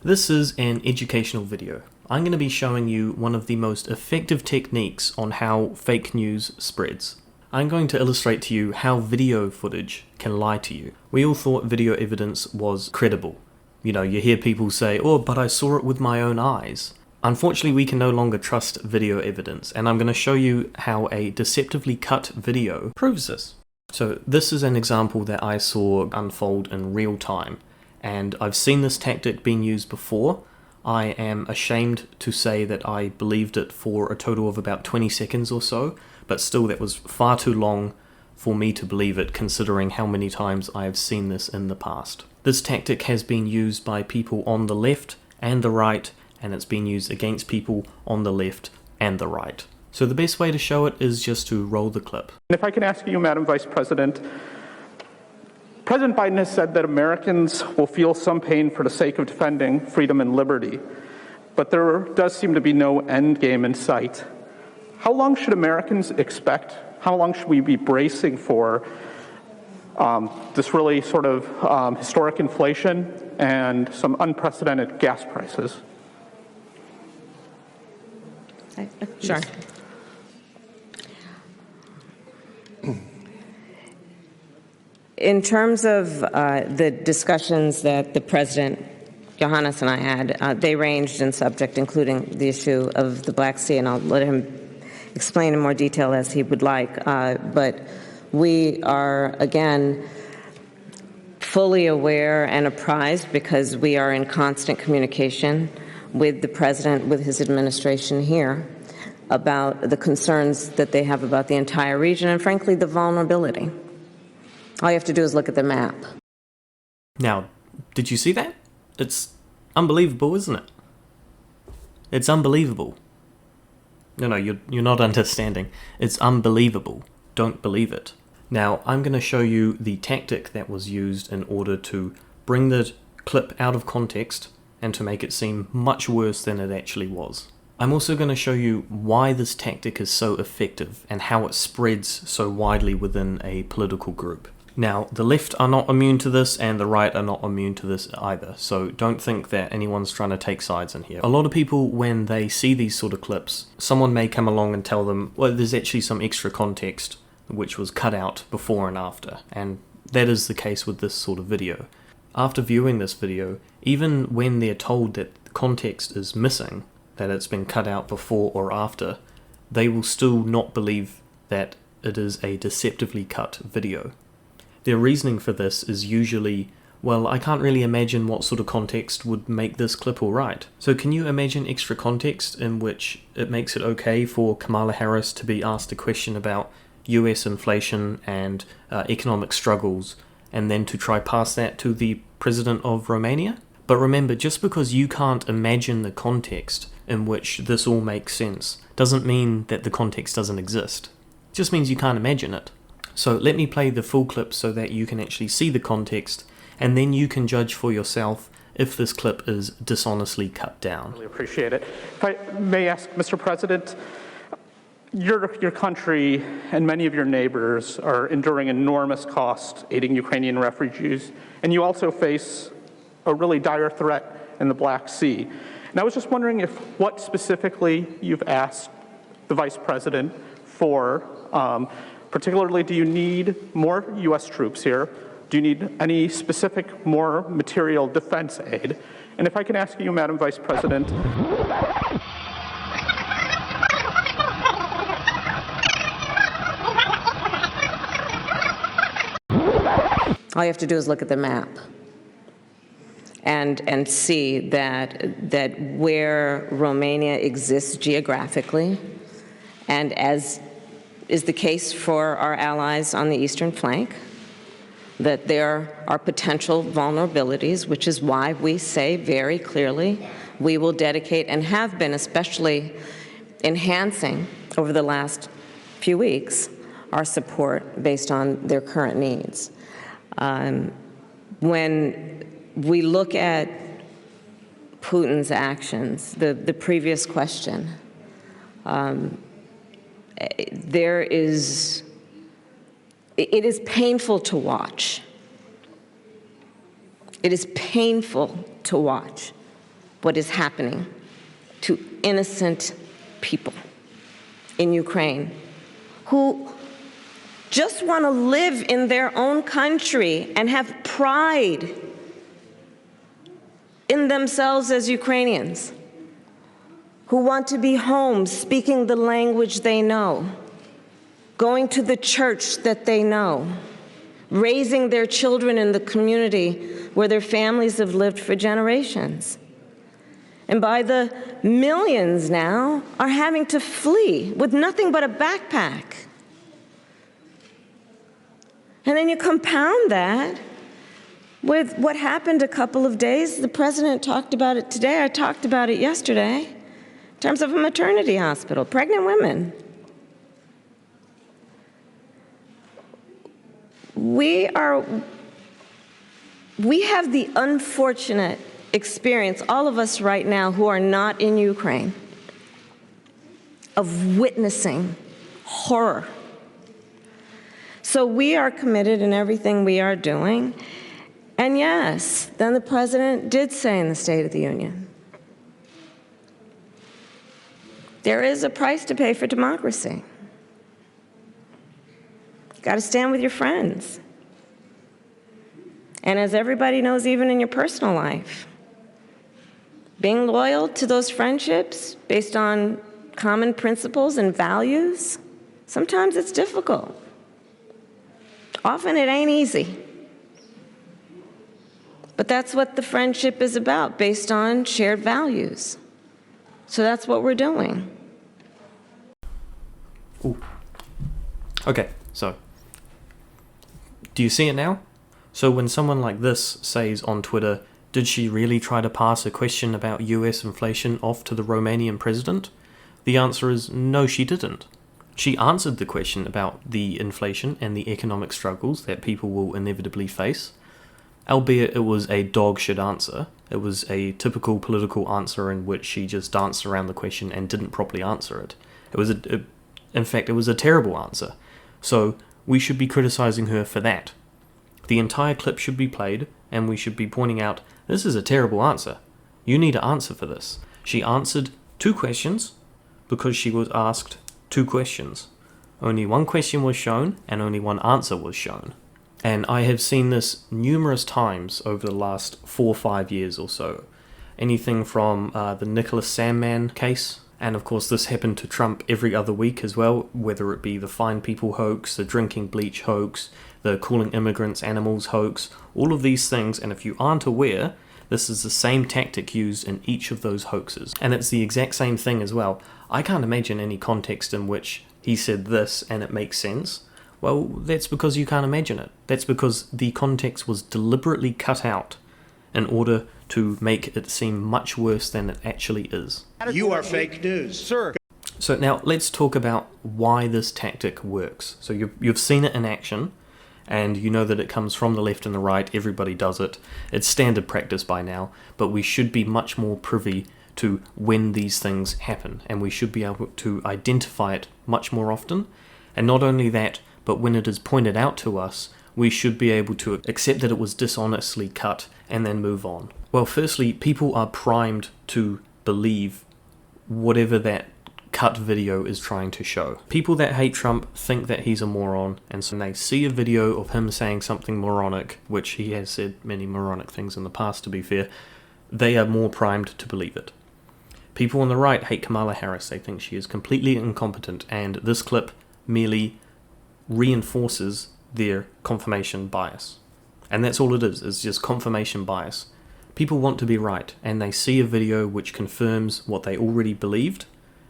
This is an educational video. I'm going to be showing you one of the most effective techniques on how fake news spreads. I'm going to illustrate to you how video footage can lie to you. We all thought video evidence was credible. You know, you hear people say, "Oh, but I saw it with my own eyes." Unfortunately, we can no longer trust video evidence, and I'm going to show you how a deceptively cut video proves this. So this is an example that I saw unfold in real time, and I've seen this tactic being used before. I am ashamed to say that I believed it for a total of about 20 seconds or so, but still that was far too long for me to believe it, considering how many times I have seen this in the past. This tactic has been used by people on the left and the right, and it's been used against people on the left and the right. So the best way to show it is just to roll the clip. If I can ask you, Madam Vice President, President Biden has said that Americans will feel some pain for the sake of defending freedom and liberty, but there does seem to be no end game in sight. How long should Americans expect? How long should we be bracing for this really sort of historic inflation and some unprecedented gas prices? Sure. In terms of the discussions that the President, Johannes, and I had, they ranged in subject, including the issue of the Black Sea, and I'll let him explain in more detail as he would like. But we are, again, fully aware and apprised, because we are in constant communication with the President, with his administration here, about the concerns that they have about the entire region and, frankly, the vulnerability. All you have to do is look at the map. Now, did you see that? It's unbelievable, isn't it? It's unbelievable. No, you're not understanding. It's unbelievable. Don't believe it. Now, I'm going to show you the tactic that was used in order to bring the clip out of context and to make it seem much worse than it actually was. I'm also going to show you why this tactic is so effective and how it spreads so widely within a political group. Now, the left are not immune to this, and the right are not immune to this either, so don't think that anyone's trying to take sides in here. A lot of people, when they see these sort of clips, someone may come along and tell them, well, there's actually some extra context which was cut out before and after, and that is the case with this sort of video. After viewing this video, even when they're told that context is missing, that it's been cut out before or after, they will still not believe that it is a deceptively cut video. Their reasoning for this is usually, well, I can't really imagine what sort of context would make this clip alright. So can you imagine extra context in which it makes it okay for Kamala Harris to be asked a question about US inflation and economic struggles, and then to try pass that to the president of Romania? But remember, just because you can't imagine the context in which this all makes sense doesn't mean that the context doesn't exist. It just means you can't imagine it. So let me play the full clip so that you can actually see the context, and then you can judge for yourself if this clip is dishonestly cut down. Really appreciate it. If I may ask, Mr. President, your country and many of your neighbors are enduring enormous cost aiding Ukrainian refugees, and you also face a really dire threat in the Black Sea. And I was just wondering what specifically you've asked the Vice President for. Particularly, do you need more U.S. troops here? Do you need any specific more material defense aid? And if I can ask you, Madam Vice President, all you have to do is look at the map and see that where Romania exists geographically, and as is the case for our allies on the eastern flank, that there are potential vulnerabilities, which is why we say very clearly we will dedicate, and have been especially enhancing over the last few weeks, our support based on their current needs. When we look at Putin's actions, the previous question, it is painful to watch. It is painful to watch what is happening to innocent people in Ukraine who just want to live in their own country and have pride in themselves as Ukrainians, who want to be home speaking the language they know, going to the church that they know, raising their children in the community where their families have lived for generations. And by the millions now are having to flee with nothing but a backpack. And then you compound that with what happened a couple of days. The president talked about it today. I talked about it yesterday in terms of a maternity hospital, pregnant women. We have the unfortunate experience, all of us right now who are not in Ukraine, of witnessing horror. So we are committed in everything we are doing. And yes, then the president did say in the State of the Union, there is a price to pay for democracy. You got to stand with your friends. And as everybody knows, even in your personal life, being loyal to those friendships based on common principles and values, sometimes it's difficult. Often it ain't easy. But that's what the friendship is about, based on shared values. So that's what we're doing. Ooh. Okay, so do you see it now? So when someone like this says on Twitter, did she really try to pass a question about US inflation off to the Romanian president? The answer is no, she didn't. She answered the question about the inflation and the economic struggles that people will inevitably face, albeit it was a dog-shit answer. It was a typical political answer in which she just danced around the question and didn't properly answer it. In fact, it was a terrible answer. So we should be criticizing her for that. The entire clip should be played, and we should be pointing out, this is a terrible answer. You need to answer for this. She answered 2 questions because she was asked 2 questions. Only 1 question was shown, and only 1 answer was shown. And I have seen this numerous times over the last 4 or 5 years or so. Anything from the Nicholas Sandmann case, and of course this happened to Trump every other week as well, whether it be the Fine People Hoax, the drinking bleach hoax, the calling immigrants animals hoax, all of these things, and if you aren't aware, this is the same tactic used in each of those hoaxes. And it's the exact same thing as well. I can't imagine any context in which he said this and it makes sense. Well, that's because you can't imagine it. That's because the context was deliberately cut out in order to make it seem much worse than it actually is. You are fake news. Sir. So now let's talk about why this tactic works. So you've seen it in action, and you know that it comes from the left and the right. Everybody does it. It's standard practice by now, but we should be much more privy to when these things happen, and we should be able to identify it much more often. And not only that, but when it is pointed out to us, we should be able to accept that it was dishonestly cut and then move on. Well, firstly, people are primed to believe whatever that cut video is trying to show. People that hate Trump think that he's a moron, and so when they see a video of him saying something moronic, which he has said many moronic things in the past to be fair, they are more primed to believe it. People on the right hate Kamala Harris. They think she is completely incompetent, and this clip merely reinforces their confirmation bias. And that's all it is, it's just confirmation bias. People want to be right, and they see a video which confirms what they already believed,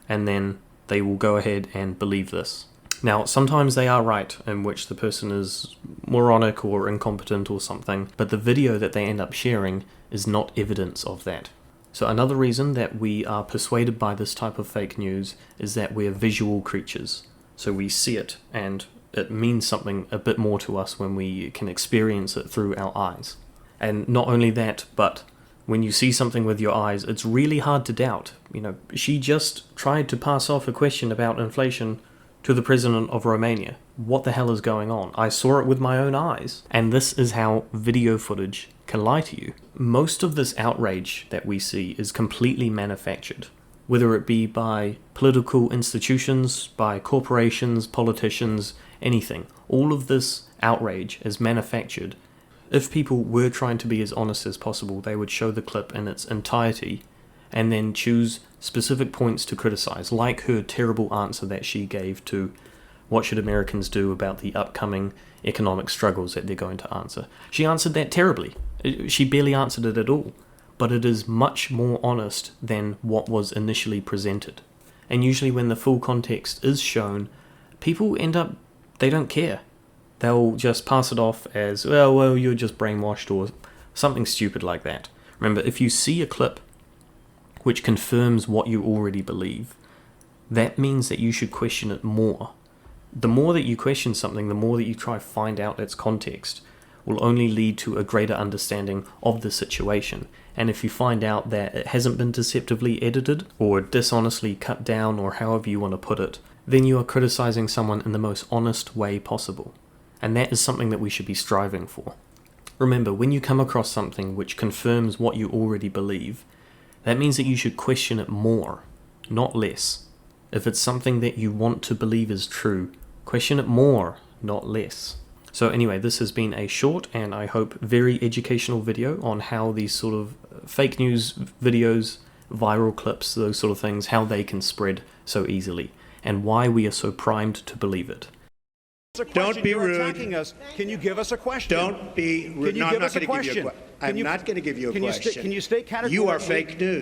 and then they will go ahead and believe this. Now, sometimes they are right, in which the person is moronic or incompetent or something, but the video that they end up sharing is not evidence of that. So another reason that we are persuaded by this type of fake news is that we're visual creatures. So we see it, and it means something a bit more to us when we can experience it through our eyes. And not only that, but when you see something with your eyes, it's really hard to doubt. You know, she just tried to pass off a question about inflation to the president of Romania. What the hell is going on? I saw it with my own eyes. And this is how video footage can lie to you. Most of this outrage that we see is completely manufactured, whether it be by political institutions, by corporations, politicians, anything. All of this outrage is manufactured. If people were trying to be as honest as possible, they would show the clip in its entirety and then choose specific points to criticize, like her terrible answer that she gave to what should Americans do about the upcoming economic struggles that they're going to answer. She answered that terribly. She barely answered it at all. But it is much more honest than what was initially presented. And usually when the full context is shown, people end up, they don't care. They'll just pass it off as, well, you're just brainwashed or something stupid like that. Remember, if you see a clip which confirms what you already believe, that means that you should question it more. The more that you question something, the more that you try to find out its context, will only lead to a greater understanding of the situation. And if you find out that it hasn't been deceptively edited or dishonestly cut down or however you want to put it, then you are criticizing someone in the most honest way possible. And that is something that we should be striving for. Remember, when you come across something which confirms what you already believe, that means that you should question it more, not less. If it's something that you want to believe is true, question it more, not less. So anyway, this has been a short and I hope very educational video on how these sort of fake news videos, viral clips, those sort of things, how they can spread so easily and why we are so primed to believe it. Don't be rude. Attacking us. Can you give us a question? Don't be rude. Can you No, give I'm us a question? I'm not going to give you a question. Can you state categorically? You are fake news.